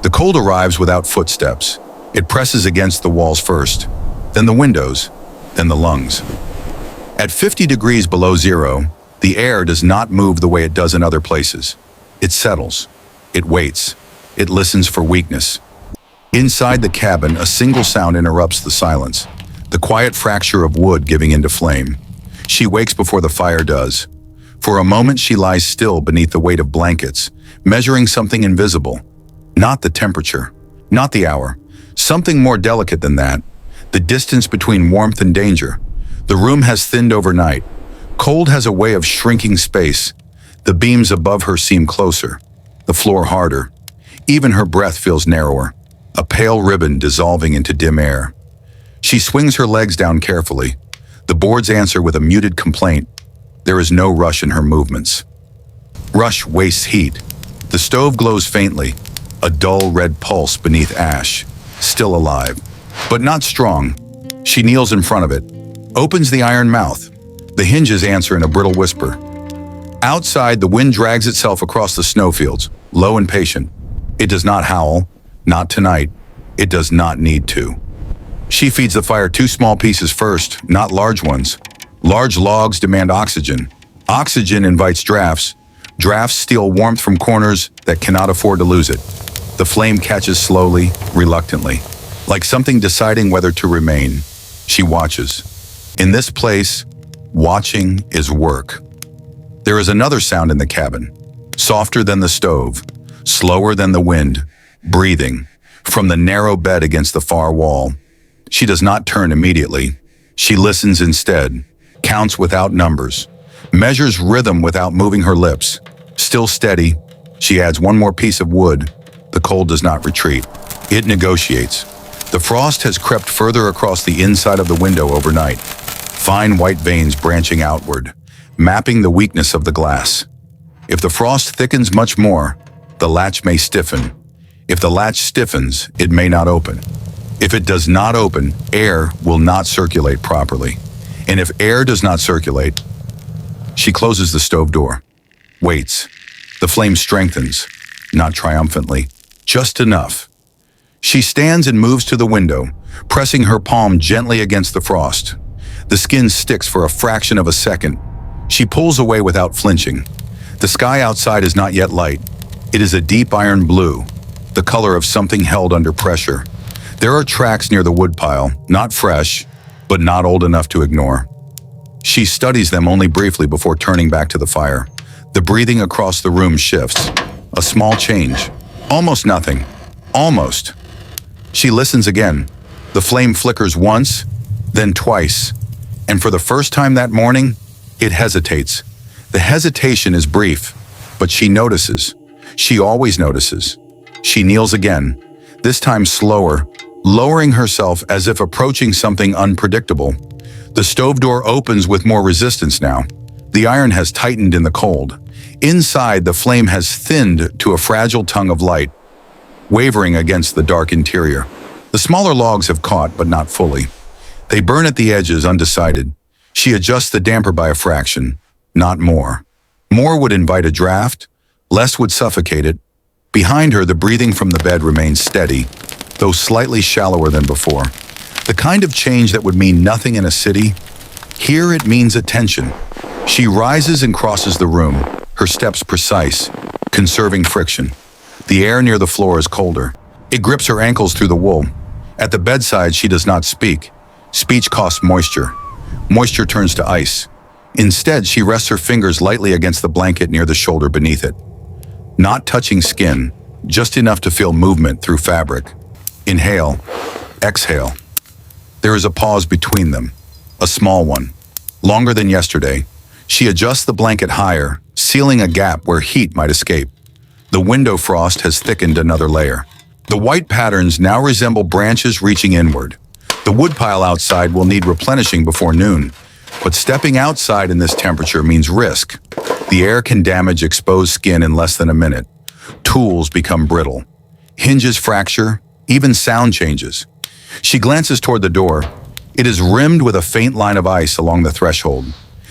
The cold arrives without footsteps. It presses against the walls first, then the windows, then the lungs. At 50 degrees below zero, the air does not move the way it does in other places. It settles. It waits. It listens for weakness. Inside the cabin, a single sound interrupts the silence, the quiet fracture of wood giving into flame. She wakes before the fire does. For a moment, she lies still beneath the weight of blankets, measuring something invisible. Not the temperature, not the hour, something more delicate than that. The distance between warmth and danger. The room has thinned overnight. Cold has a way of shrinking space. The beams above her seem closer, the floor harder. Even her breath feels narrower, a pale ribbon dissolving into dim air. She swings her legs down carefully. The boards answer with a muted complaint. There is no rush in her movements. Rush wastes heat. The stove glows faintly, a dull red pulse beneath ash, still alive, but not strong. She kneels in front of it, opens the iron mouth. The hinges answer in a brittle whisper. Outside, the wind drags itself across the snowfields, low and patient. It does not howl, not tonight. It does not need to. She feeds the fire 2 small pieces first, not large ones. Large logs demand oxygen. Oxygen invites drafts. Drafts steal warmth from corners that cannot afford to lose it. The flame catches slowly, reluctantly, like something deciding whether to remain. She watches. In this place, watching is work. There is another sound in the cabin, softer than the stove, slower than the wind, breathing, from the narrow bed against the far wall. She does not turn immediately. She listens instead, counts without numbers, measures rhythm without moving her lips. Still steady, she adds 1 more piece of wood. The cold does not retreat. It negotiates. The frost has crept further across the inside of the window overnight, fine white veins branching outward, mapping the weakness of the glass. If the frost thickens much more, the latch may stiffen. If the latch stiffens, it may not open. If it does not open, air will not circulate properly. And if air does not circulate, she closes the stove door, waits. The flame strengthens, not triumphantly, just enough. She stands and moves to the window, pressing her palm gently against the frost. The skin sticks for a fraction of a second. She pulls away without flinching. The sky outside is not yet light. It is a deep iron blue, the color of something held under pressure. There are tracks near the woodpile, not fresh, but not old enough to ignore. She studies them only briefly before turning back to the fire. The breathing across the room shifts. A small change. Almost nothing. Almost. She listens again. The flame flickers once, then twice. And for the first time that morning, it hesitates. The hesitation is brief, but she notices. She always notices. She kneels again, this time slower, lowering herself as if approaching something unpredictable. The stove door opens with more resistance now. The iron has tightened in the cold. Inside, the flame has thinned to a fragile tongue of light, wavering against the dark interior. The smaller logs have caught, but not fully. They burn at the edges, undecided. She adjusts the damper by a fraction, not more. More would invite a draft, less would suffocate it. Behind her, the breathing from the bed remains steady, though slightly shallower than before. The kind of change that would mean nothing in a city, here it means attention. She rises and crosses the room, her steps precise, conserving friction. The air near the floor is colder. It grips her ankles through the wool. At the bedside, she does not speak. Speech costs moisture. Moisture turns to ice. Instead, she rests her fingers lightly against the blanket near the shoulder beneath it. Not touching skin, just enough to feel movement through fabric. Inhale, exhale. There is a pause between them, a small one, longer than yesterday. She adjusts the blanket higher, sealing a gap where heat might escape. The window frost has thickened another layer. The white patterns now resemble branches reaching inward. The woodpile outside will need replenishing before noon, but stepping outside in this temperature means risk. The air can damage exposed skin in less than a minute. Tools become brittle. Hinges fracture, even sound changes. She glances toward the door. It is rimmed with a faint line of ice along the threshold.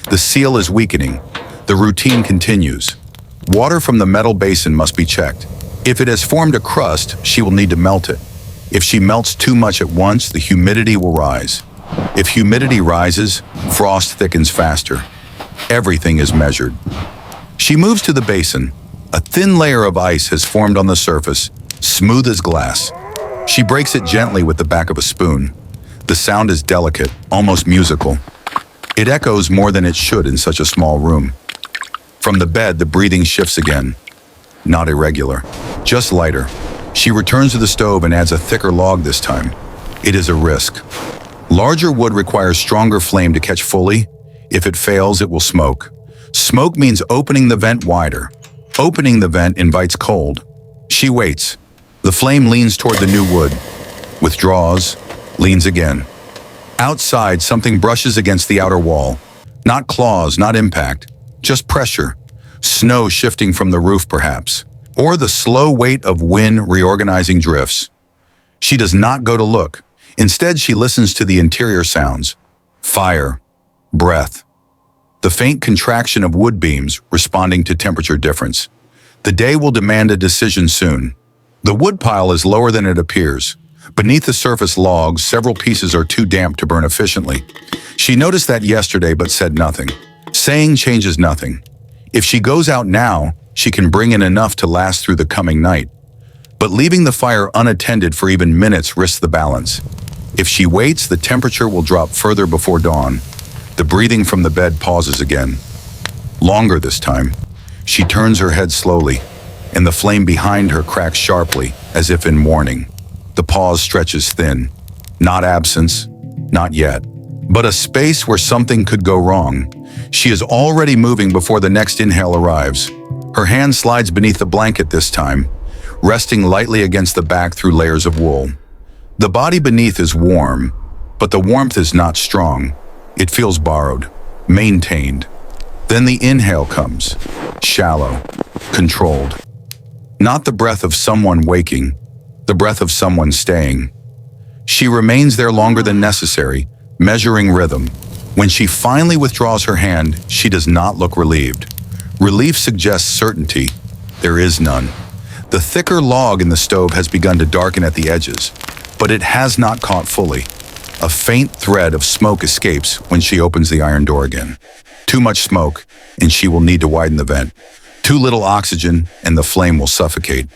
The seal is weakening. The routine continues. Water from the metal basin must be checked. If it has formed a crust, she will need to melt it. If she melts too much at once, the humidity will rise. If humidity rises, frost thickens faster. Everything is measured. She moves to the basin. A thin layer of ice has formed on the surface, smooth as glass. She breaks it gently with the back of a spoon. The sound is delicate, almost musical. It echoes more than it should in such a small room. From the bed, the breathing shifts again. Not irregular, just lighter. She returns to the stove and adds a thicker log this time. It is a risk. Larger wood requires stronger flame to catch fully. If it fails, it will smoke. Smoke means opening the vent wider. Opening the vent invites cold. She waits. The flame leans toward the new wood. Withdraws, leans again. Outside, something brushes against the outer wall. Not claws, not impact, just pressure. Snow shifting from the roof, perhaps. Or the slow weight of wind reorganizing drifts. She does not go to look. Instead, she listens to the interior sounds. Fire, breath. The faint contraction of wood beams responding to temperature difference. The day will demand a decision soon. The wood pile is lower than it appears. Beneath the surface logs, several pieces are too damp to burn efficiently. She noticed that yesterday but said nothing. Saying changes nothing. If she goes out now, she can bring in enough to last through the coming night. But leaving the fire unattended for even minutes risks the balance. If she waits, the temperature will drop further before dawn. The breathing from the bed pauses again. Longer this time. She turns her head slowly, and the flame behind her cracks sharply, as if in warning. The pause stretches thin. Not absence, not yet, but a space where something could go wrong. She is already moving before the next inhale arrives. Her hand slides beneath the blanket this time, resting lightly against the back through layers of wool. The body beneath is warm, but the warmth is not strong. It feels borrowed, maintained. Then the inhale comes, shallow, controlled. Not the breath of someone waking, the breath of someone staying. She remains there longer than necessary, measuring rhythm. When she finally withdraws her hand, she does not look relieved. Relief suggests certainty. There is none. The thicker log in the stove has begun to darken at the edges, but it has not caught fully. A faint thread of smoke escapes when she opens the iron door again. Too much smoke, and she will need to widen the vent. Too little oxygen, and the flame will suffocate.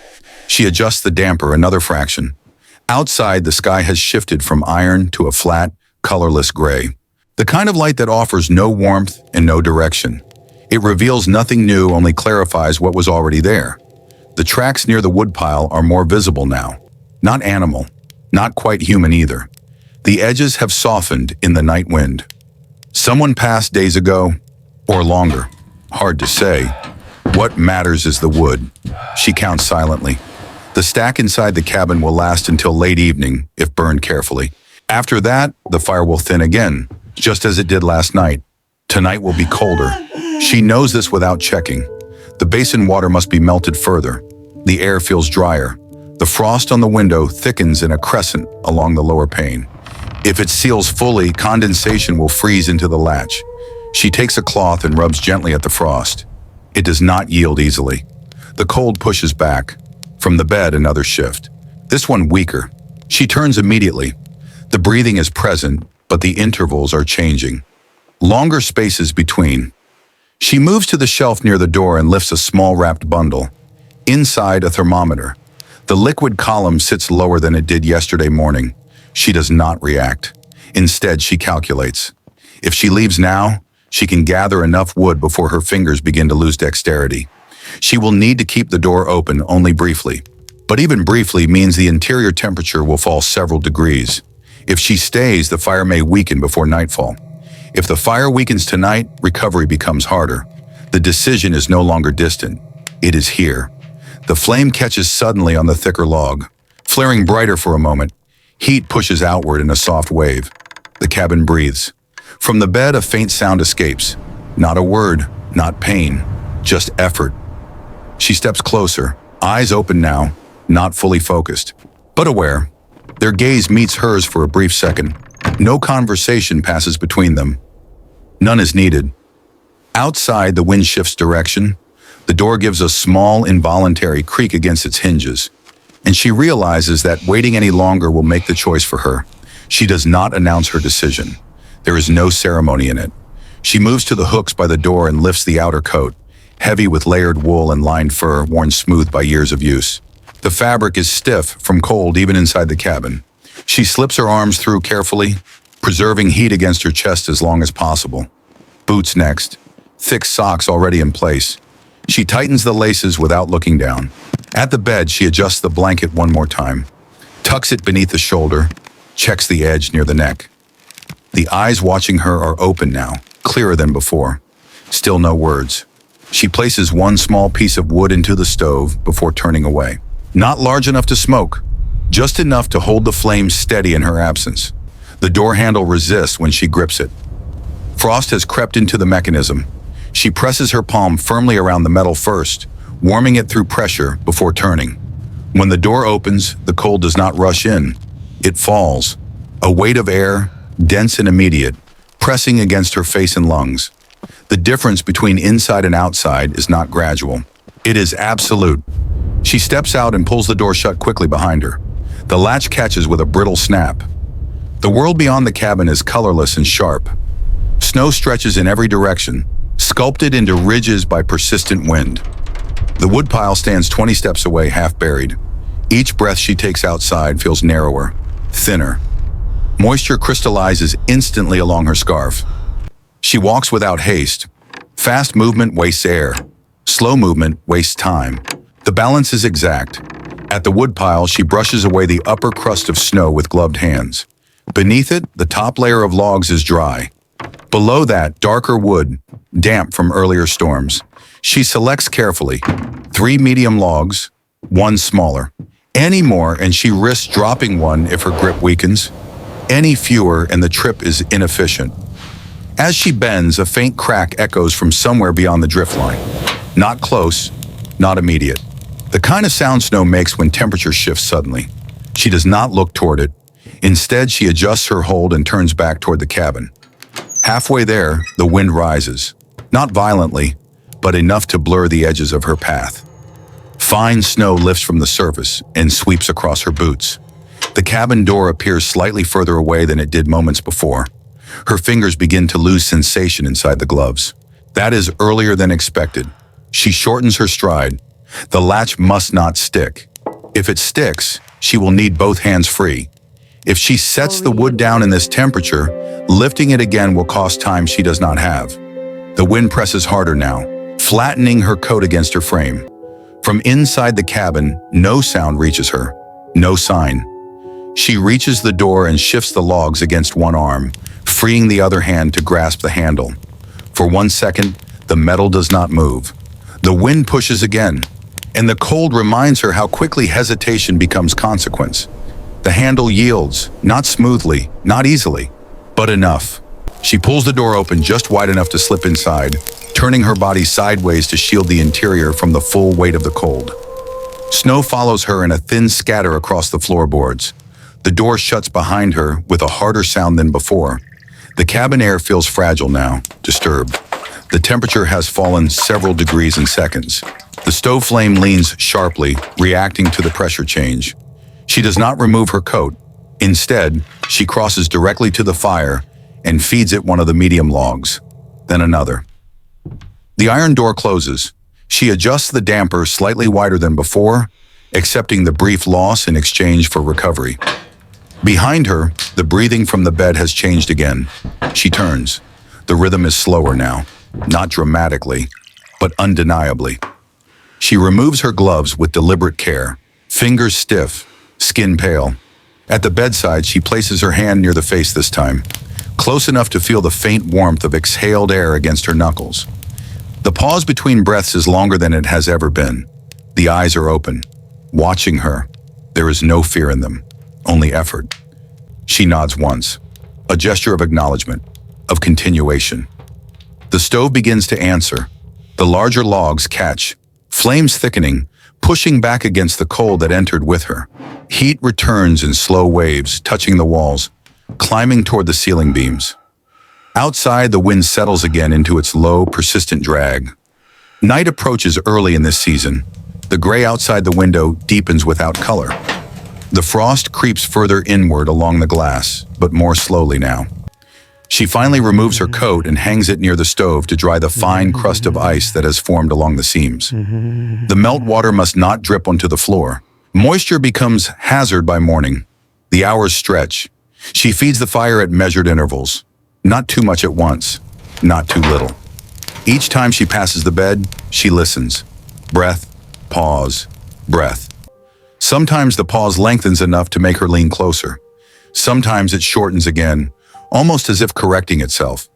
She adjusts the damper another fraction. Outside, the sky has shifted from iron to a flat, colorless gray. The kind of light that offers no warmth and no direction. It reveals nothing new, only clarifies what was already there. The tracks near the woodpile are more visible now. Not animal, not quite human either. The edges have softened in the night wind. Someone passed days ago, or longer. Hard to say. What matters is the wood. She counts silently. The stack inside the cabin will last until late evening, if burned carefully. After that, the fire will thin again, just as it did last night. Tonight will be colder. She knows this without checking. The basin water must be melted further. The air feels drier. The frost on the window thickens in a crescent along the lower pane. If it seals fully, condensation will freeze into the latch. She takes a cloth and rubs gently at the frost. It does not yield easily. The cold pushes back. From the bed, another shift. This one weaker. She turns immediately. The breathing is present, but the intervals are changing. Longer spaces between. She moves to the shelf near the door and lifts a small wrapped bundle. Inside, a thermometer. The liquid column sits lower than it did yesterday morning. She does not react. Instead, she calculates. If she leaves now, she can gather enough wood before her fingers begin to lose dexterity. She will need to keep the door open only briefly. But even briefly means the interior temperature will fall several degrees. If she stays, the fire may weaken before nightfall. If the fire weakens tonight, recovery becomes harder. The decision is no longer distant. It is here. The flame catches suddenly on the thicker log. Flaring brighter for a moment, heat pushes outward in a soft wave. The cabin breathes. From the bed, a faint sound escapes. Not a word, not pain, just effort. She steps closer, eyes open now, not fully focused, but aware. Their gaze meets hers for a brief second. No conversation passes between them. None is needed. Outside, the wind shifts direction. The door gives a small, involuntary creak against its hinges, and she realizes that waiting any longer will make the choice for her. She does not announce her decision. There is no ceremony in it. She moves to the hooks by the door and lifts the outer coat, heavy with layered wool and lined fur worn smooth by years of use. The fabric is stiff from cold even inside the cabin. She slips her arms through carefully, preserving heat against her chest as long as possible. Boots next, thick socks already in place. She tightens the laces without looking down. At the bed, she adjusts the blanket one more time, tucks it beneath the shoulder, checks the edge near the neck. The eyes watching her are open now, clearer than before. Still no words. She places one small piece of wood into the stove before turning away. Not large enough to smoke, just enough to hold the flame steady in her absence. The door handle resists when she grips it. Frost has crept into the mechanism. She presses her palm firmly around the metal first, warming it through pressure before turning. When the door opens, the cold does not rush in. It falls, a weight of air, dense and immediate, pressing against her face and lungs. The difference between inside and outside is not gradual. It is absolute. She steps out and pulls the door shut quickly behind her. The latch catches with a brittle snap. The world beyond the cabin is colorless and sharp. Snow stretches in every direction, sculpted into ridges by persistent wind. The woodpile stands 20 steps away, half buried. Each breath she takes outside feels narrower, thinner. Moisture crystallizes instantly along her scarf. She walks without haste. Fast movement wastes air. Slow movement wastes time. The balance is exact. At the woodpile, she brushes away the upper crust of snow with gloved hands. Beneath it, the top layer of logs is dry. Below that, darker wood, damp from earlier storms. She selects carefully. 3 medium logs, 1 smaller. Any more and she risks dropping one if her grip weakens. Any fewer and the trip is inefficient. As she bends, a faint crack echoes from somewhere beyond the drift line. Not close, not immediate. The kind of sound snow makes when temperature shifts suddenly. She does not look toward it. Instead, she adjusts her hold and turns back toward the cabin. Halfway there, the wind rises. Not violently, but enough to blur the edges of her path. Fine snow lifts from the surface and sweeps across her boots. The cabin door appears slightly further away than it did moments before. Her fingers begin to lose sensation inside the gloves. That is earlier than expected. She shortens her stride. The latch must not stick. If it sticks, she will need both hands free. If she sets the wood down in this temperature, lifting it again will cost time she does not have. The wind presses harder now, flattening her coat against her frame. From inside the cabin, no sound reaches her, no sign. She reaches the door and shifts the logs against one arm, freeing the other hand to grasp the handle. For 1 second, the metal does not move. The wind pushes again, and the cold reminds her how quickly hesitation becomes consequence. The handle yields, not smoothly, not easily, but enough. She pulls the door open just wide enough to slip inside, turning her body sideways to shield the interior from the full weight of the cold. Snow follows her in a thin scatter across the floorboards. The door shuts behind her with a harder sound than before. The cabin air feels fragile now, disturbed. The temperature has fallen several degrees in seconds. The stove flame leans sharply, reacting to the pressure change. She does not remove her coat. Instead, she crosses directly to the fire and feeds it one of the medium logs, then another. The iron door closes. She adjusts the damper slightly wider than before, accepting the brief loss in exchange for recovery. Behind her, the breathing from the bed has changed again. She turns. The rhythm is slower now, not dramatically, but undeniably. She removes her gloves with deliberate care, fingers stiff, skin pale. At the bedside, she places her hand near the face this time, close enough to feel the faint warmth of exhaled air against her knuckles. The pause between breaths is longer than it has ever been. The eyes are open, watching her. There is no fear in them, only effort. She nods once, a gesture of acknowledgement, of continuation. The stove begins to answer. The larger logs catch, flames thickening, pushing back against the cold that entered with her. Heat returns in slow waves, touching the walls, climbing toward the ceiling beams. Outside, the wind settles again into its low, persistent drag. Night approaches early in this season. The gray outside the window deepens without color. The frost creeps further inward along the glass, but more slowly now. She finally removes her coat and hangs it near the stove to dry the fine crust of ice that has formed along the seams. The meltwater must not drip onto the floor. Moisture becomes hazard by morning. The hours stretch. She feeds the fire at measured intervals. Not too much at once, not too little. Each time she passes the bed, she listens. Breath, pause, breath. Sometimes the pause lengthens enough to make her lean closer. Sometimes it shortens again, almost as if correcting itself.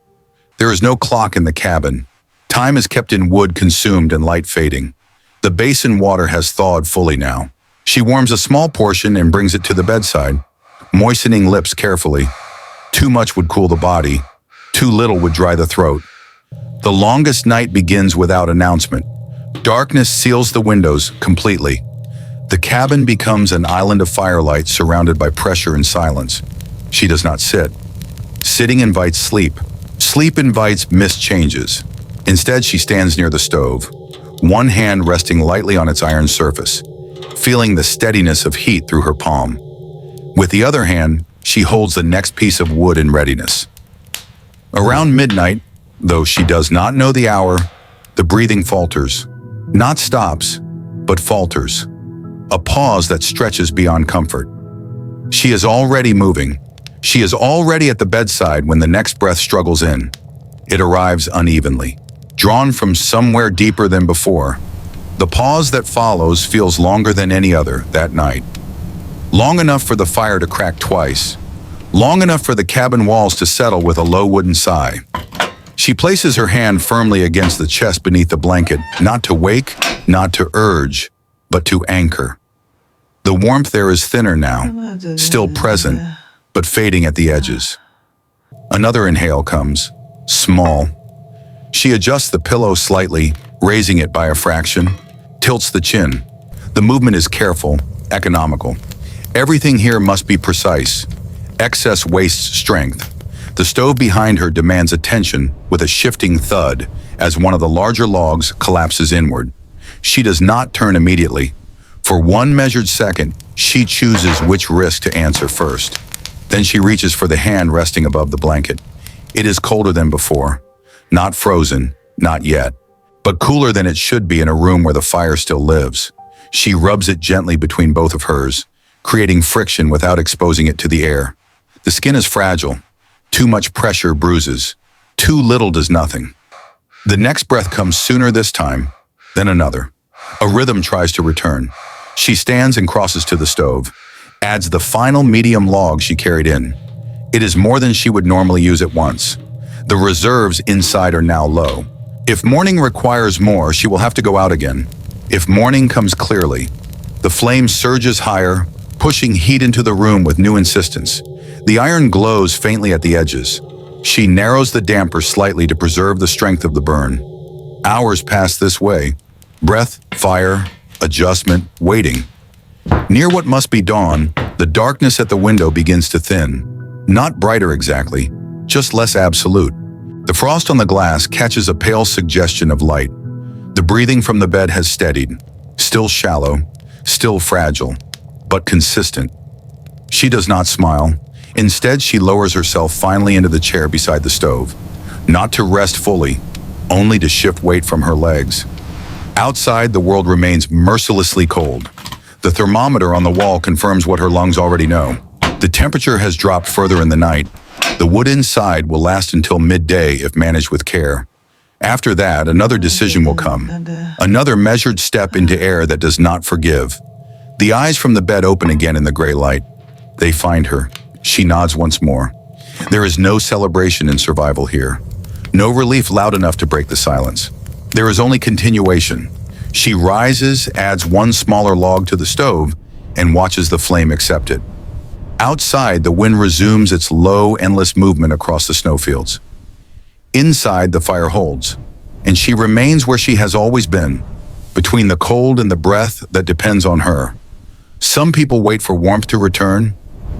There is no clock in the cabin. Time is kept in wood consumed and light fading. The basin water has thawed fully now. She warms a small portion and brings it to the bedside, moistening lips carefully. Too much would cool the body. Too little would dry the throat. The longest night begins without announcement. Darkness seals the windows completely. The cabin becomes an island of firelight surrounded by pressure and silence. She does not sit. Sitting invites sleep. Sleep invites missed changes. Instead, she stands near the stove, one hand resting lightly on its iron surface, feeling the steadiness of heat through her palm. With the other hand, she holds the next piece of wood in readiness. Around midnight, though she does not know the hour, the breathing falters. Not stops, but falters. A pause that stretches beyond comfort. She is already moving. She is already at the bedside when the next breath struggles in. It arrives unevenly, drawn from somewhere deeper than before. The pause that follows feels longer than any other that night. Long enough for the fire to crack twice. Long enough for the cabin walls to settle with a low wooden sigh. She places her hand firmly against the chest beneath the blanket, not to wake, not to urge, but to anchor. The warmth there is thinner now, still present, but fading at the edges. Another inhale comes, small. She adjusts the pillow slightly, raising it by a fraction, tilts the chin. The movement is careful, economical. Everything here must be precise. Excess wastes strength. The stove behind her demands attention with a shifting thud as one of the larger logs collapses inward. She does not turn immediately. For one measured second, she chooses which risk to answer first. Then she reaches for the hand resting above the blanket. It is colder than before. Not frozen, not yet, but cooler than it should be in a room where the fire still lives. She rubs it gently between both of hers, creating friction without exposing it to the air. The skin is fragile. Too much pressure bruises. Too little does nothing. The next breath comes sooner this time, then another. A rhythm tries to return. She stands and crosses to the stove, adds the final medium log she carried in. It is more than she would normally use at once. The reserves inside are now low. If morning requires more, she will have to go out again. If morning comes clearly, the flame surges higher, pushing heat into the room with new insistence. The iron glows faintly at the edges. She narrows the damper slightly to preserve the strength of the burn. Hours pass this way. Breath, fire, adjustment, waiting. Near what must be dawn, the darkness at the window begins to thin. Not brighter exactly, just less absolute. The frost on the glass catches a pale suggestion of light. The breathing from the bed has steadied. Still shallow, still fragile, but consistent. She does not smile. Instead, she lowers herself finally into the chair beside the stove. Not to rest fully, only to shift weight from her legs. Outside, the world remains mercilessly cold. The thermometer on the wall confirms what her lungs already know. The temperature has dropped further in the night. The wood inside will last until midday if managed with care. After that, another decision will come. Another measured step into air that does not forgive. The eyes from the bed open again in the gray light. They find her. She nods once more. There is no celebration in survival here. No relief loud enough to break the silence. There is only continuation. She rises, adds one smaller log to the stove, and watches the flame accept it. Outside, the wind resumes its low, endless movement across the snowfields. Inside, the fire holds, and she remains where she has always been, between the cold and the breath that depends on her. Some people wait for warmth to return.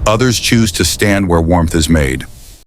Others choose to stand where warmth is made.